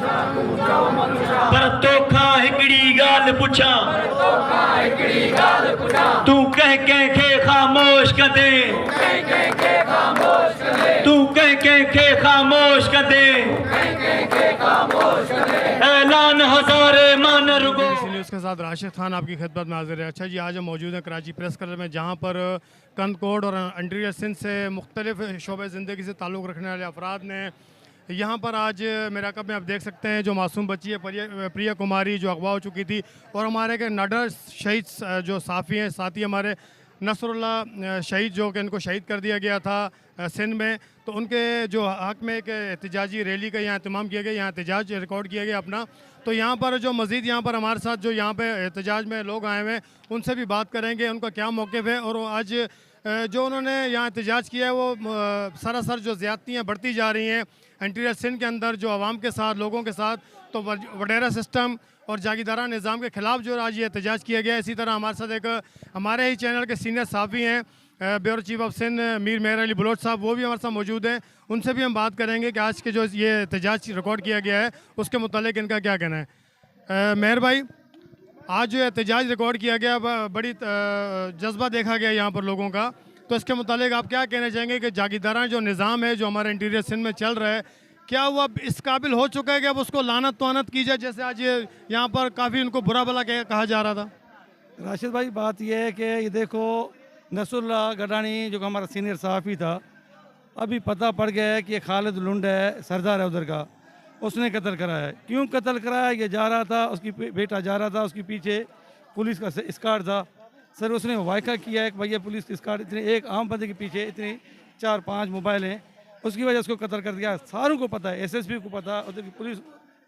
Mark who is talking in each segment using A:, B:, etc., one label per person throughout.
A: पर तोखा हिकड़ी गाल पुछा, तू कह के खामोश कदे, तू कह के खामोश कदे, ऐलान हजारे मान रुगो।
B: राशिद भाई, बात यह है कि ये देखो, नसरुल्लाह गडानी जो कि हमारा सीनियर सहाफ़ी था, अभी पता पड़ गया है कि ये खालिद लुंड है, सरदार है उधर का, उसने कत्ल कराया है। क्यों कत्ल कराया? ये जा रहा था, उसकी बेटा जा रहा था, उसके पीछे पुलिस का स्कार्ड था सर, उसने वायका किया है कि भैया पुलिस की स्कार्ड, इतने एक आम बंदे के पीछे इतनी 4-5 मोबाइल हैं, उसकी वजह से उसको कत्ल कर दिया। सारों को पता है, SSP को पता, उधर की पुलिस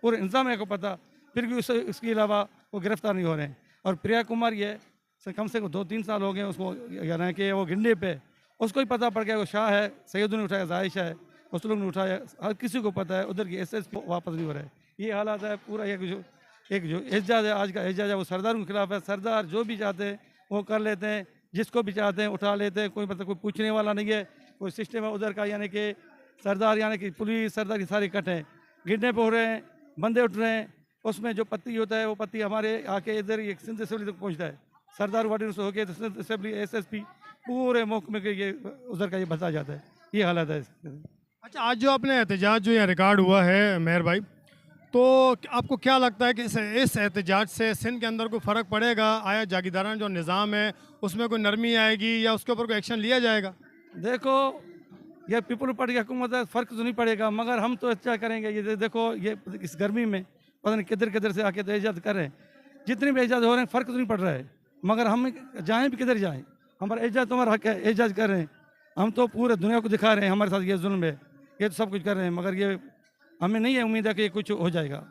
B: पूरे इंतजामिया को पता, फिर भी उसके अलावा वो गिरफ्तार नहीं हो रहे हैं। और प्रिया कुमारी है, कम से कम 2-3 साल हो गए उसको, यानी कि वो गिंडे पे, उसको ही पता पड़ गया वो शाह है, सैयदों ने उठाया, जायशा है, उस लोग ने उठाया, हर किसी को पता है, उधर की SSP वापस नहीं हो रहा है। ये हालात है पूरा। एक जो एहतजाज है, आज का एहतजाज है, वो सरदारों के खिलाफ है। सरदार जो भी चाहते हैं वो कर लेते हैं, जिसको भी चाहते हैं उठा लेते हैं, कोई मतलब कोई पूछने वाला नहीं है, कोई सिस्टम है उधर का, यानी कि सरदार यानी कि पुलिस सरदार की सारी कट हैं, गिरने पे हो रहे हैं, बंदे उठ रहे हैं, उसमें जो पत्ती होता है वो पत्ती हमारे आके इधर ये सिंध असेंबली तक पहुँचता है, सरदार वार्डन से होकर सिंध असेंबली SSP पूरे मौके में ये उधर का ये बचा जाता है। ये हालत है।
C: अच्छा, आज जो आपने एहतजाज जो यहाँ रिकॉर्ड हुआ है मेहर भाई, तो आपको क्या लगता है कि इस एहतजाज से सिंध के अंदर कोई फ़र्क पड़ेगा? आया जागीरदाराना जो निज़ाम है उसमें कोई नरमी आएगी या उसके ऊपर कोई एक्शन लिया जाएगा?
B: देखो, ये पीपल पार्टी की हुकूमत है, फ़र्क तो नहीं पड़ेगा, मगर हम तो अच्छा करेंगे। ये देखो, ये इस गर्मी में पता नहीं किधर किधर से आके तो एहतजाज कर रहे हैं, जितने भी एहतजाज हो रहे हैं फ़र्क तो नहीं पड़ रहा है, मगर हम जाएँ भी किधर जाएँ, हमारा एहतजाज तुम्हारा हक है, एहतजाज कर रहे हैं हम, तो पूरे दुनिया को दिखा रहे हैं हमारे साथ ये जुल्म है, ये तो सब कुछ कर रहे हैं, मगर ये हमें नहीं है उम्मीद है कि कुछ हो जाएगा।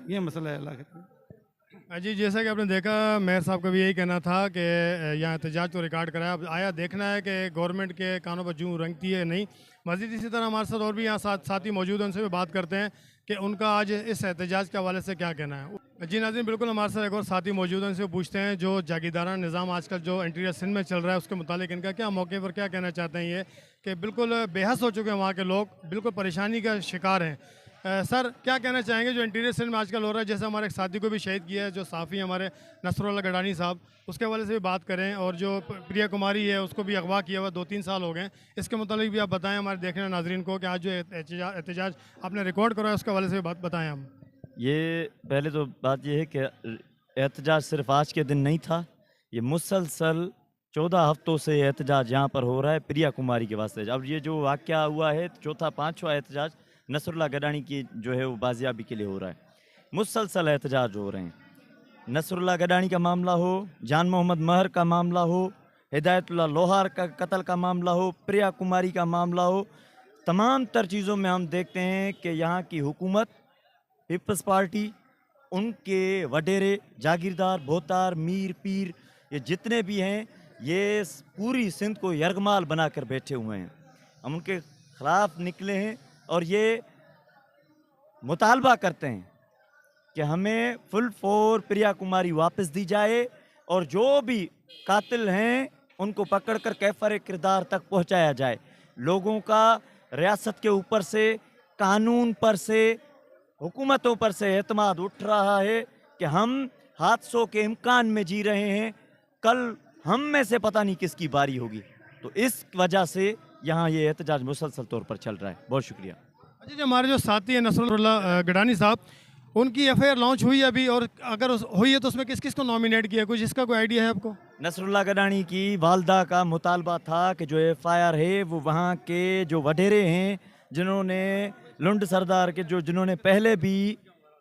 B: ये मसला है। अल्लाह
C: जी, जैसा कि आपने देखा, मेयर साहब का भी यही कहना था कि यहाँ एहतजाज तो रिकॉर्ड कराया, अब आया देखना है कि गवर्नमेंट के कानों पर जूं रंगती है नहीं। मज़ीद इसी तरह हमारे साथ और भी यहाँ साथी मौजूद हैं, उनसे भी बात करते हैं कि उनका आज इस एहतजाज के हवाले से क्या कहना है। जी नाज़रीन, बिल्कुल हमारे साथ एक और साथी मौजूद हैं, उनसे पूछते हैं जो जागीरदारा निज़ाम आजकल जो इंटीरियर सिंध में चल रहा है उसके मुतालिक इनका क्या मौके पर क्या कहना चाहते हैं। ये कि बिल्कुल बेहस हो चुके हैं वहाँ के लोग, बिल्कुल परेशानी का शिकार हैं। सर, क्या कहना चाहेंगे जो इंटीरियर सिंध में आजकल हो रहा है? जैसे हमारे एक साथी को भी शहीद किया है, जो साफ़ी हमारे नसरुल्लाह गडानी साहब, उसके हवाले से भी बात करें, और जो प्रिया कुमारी है उसको भी अगवा किया हुआ 2-3 साल हो गए, इसके मुतालिक भी आप बताएं हमारे देखने नाजरीन को कि आज जो एहतजाज आपने रिकॉर्ड करा है उसके हवाले से भी बात बताएँ हम।
A: ये पहले तो बात ये है कि एहतजाज सिर्फ आज के दिन नहीं था, ये मुसलसल 14 हफ्तों से एहतजाज यहाँ पर हो रहा है प्रिया कुमारी के वास्ते। अब ये जो वाक़या हुआ है, चौथा 5वां एहतजाज नसरुल्लाह गडानी की जो है वो बाजियाबी के लिए हो रहा है। मुसलसल एहतजाज हो रहे हैं, नसरुल्लाह गडानी का मामला हो, जान मोहम्मद महर का मामला हो, हिदायतुल्लाह लोहार का कत्ल का मामला हो, प्रिया कुमारी का मामला हो, तमाम तर चीज़ों में हम देखते हैं कि यहाँ की हुकूमत, पीपल्स पार्टी, उनके वडेरे, जागीरदार, भोतार, मीर, पीर, ये जितने भी हैं, ये पूरी सिंध को यरगमाल बना कर बैठे हुए हैं। हम उनके ख़िलाफ़ निकले हैं और ये मुतालबा करते हैं कि हमें फुल फोर प्रिया कुमारी वापस दी जाए और जो भी कातिल हैं उनको पकड़कर कैफर किरदार तक पहुंचाया जाए। लोगों का रियासत के ऊपर से, कानून पर से हुकूमतों पर से एतमाद उठ रहा है कि हम हादसों के इम्कान में जी रहे हैं, कल हम में से पता नहीं किसकी बारी होगी। तो इस वजह से यहाँ ये एहतजाज मुसलसल तौर पर चल रहा है। बहुत शुक्रिया।
C: अच्छा जी, हमारे जो साथी हैं नसरुल्लाह गडानी साहब, उनकी एफआईआर लॉन्च हुई अभी, और अगर हुई है तो उसमें किस किस को नॉमिनेट किया, कुछ इसका कोई आइडिया है आपको?
A: नसरुल्लाह गडानी की वालदा का मुतालबा था कि जो एफआईआर है वो वहाँ के जो वडेरे हैं, जिन्होंने लुंड सरदार के जिन्होंने पहले भी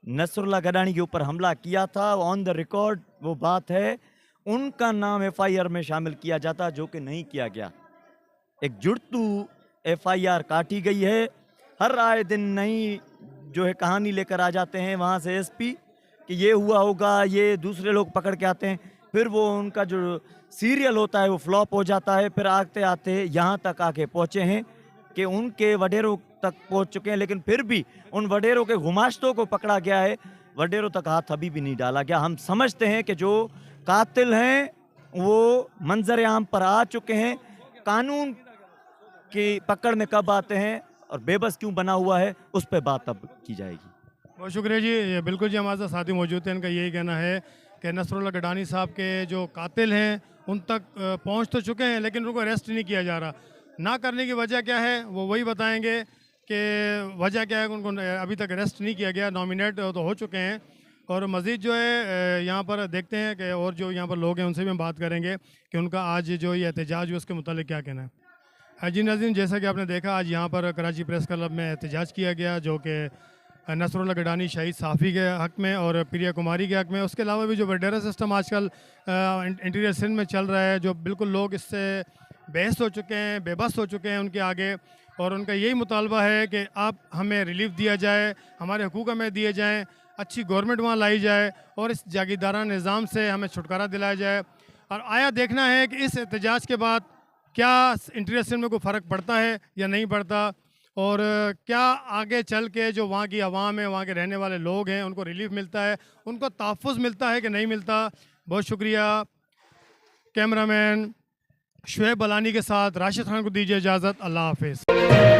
A: नसरुल्लाह गडानी के ऊपर हमला किया था, ऑन द रिकॉर्ड वो बात है, उनका नाम एफआईआर में शामिल किया जाता, जो कि नहीं किया गया। एक जुड़तू एफआईआर काटी गई है। हर आए दिन नई जो है कहानी लेकर आ जाते हैं वहाँ से एसपी कि ये हुआ होगा, ये दूसरे लोग पकड़ के आते हैं, फिर वो उनका जो सीरियल होता है वो फ्लॉप हो जाता है। फिर आते आते यहाँ तक आके पहुँचे हैं कि उनके वडेरों तक पहुँच चुके हैं, लेकिन फिर भी उन वडेरों के गुमाश्तों को पकड़ा गया है, वडेरों तक हाथ अभी भी नहीं डाला गया। हम समझते हैं कि जो कातिल हैं वो मंजर आम पर आ चुके हैं, कानून की पकड़ में कब आते हैं और बेबस क्यों बना हुआ है, उस पर बात अब की जाएगी।
C: बहुत शुक्रिया जी। ये बिल्कुल जी, हमारे साथ साथी मौजूद हैं, इनका यही कहना है कि नसरुल्लाह गडानी साहब के जो कातिल हैं उन तक पहुंच तो चुके हैं, लेकिन उनको अरेस्ट नहीं किया जा रहा। ना करने की वजह क्या है वो वही बताएंगे कि वजह क्या है, उनको अभी तक अरेस्ट नहीं किया गया। नॉमिनेट तो हो चुके हैं, और मज़ीद जो है यहाँ पर देखते हैं कि और जो यहाँ पर लोग हैं उनसे भी हम बात करेंगे कि उनका आज जो ये एहतजाज है उसके मुतालिक क्या कहना है। जी नाज़रीन, जैसा कि आपने देखा, आज यहाँ पर कराची प्रेस क्लब में एहतजाज किया गया, जो कि नसरुल्लाह गडानी शहीद सहाफ़ी के हक़ में और प्रिया कुमारी के हक़ में। उसके अलावा भी जो वडेरा सिस्टम आजकल इंटीरियर सिंध में चल रहा है, जो बिल्कुल लोग इससे बेहस हो चुके हैं, बेबस हो चुके हैं उनके आगे, और उनका यही मुतालबा है कि अब हमें रिलीफ दिया जाए, हमारे हुकूक हमें दिए जाएँ, अच्छी गवर्नमेंट वहाँ लाई जाए और इस जागीरदाराना निज़ाम से हमें छुटकारा दिलाया जाए। और आया देखना है कि इस एहतजाज के बाद क्या इंटीरियर सिंध में कोई फ़र्क पड़ता है या नहीं पड़ता, और क्या आगे चल के जो वहाँ की आवाम है, वहाँ के रहने वाले लोग हैं, उनको रिलीफ मिलता है, उनको तहफ़्फ़ुज़ मिलता है कि नहीं मिलता। बहुत शुक्रिया। कैमरामैन शुएब बलानी के साथ राशिद खान को दीजिए इजाज़त। अल्लाह हाफिज़।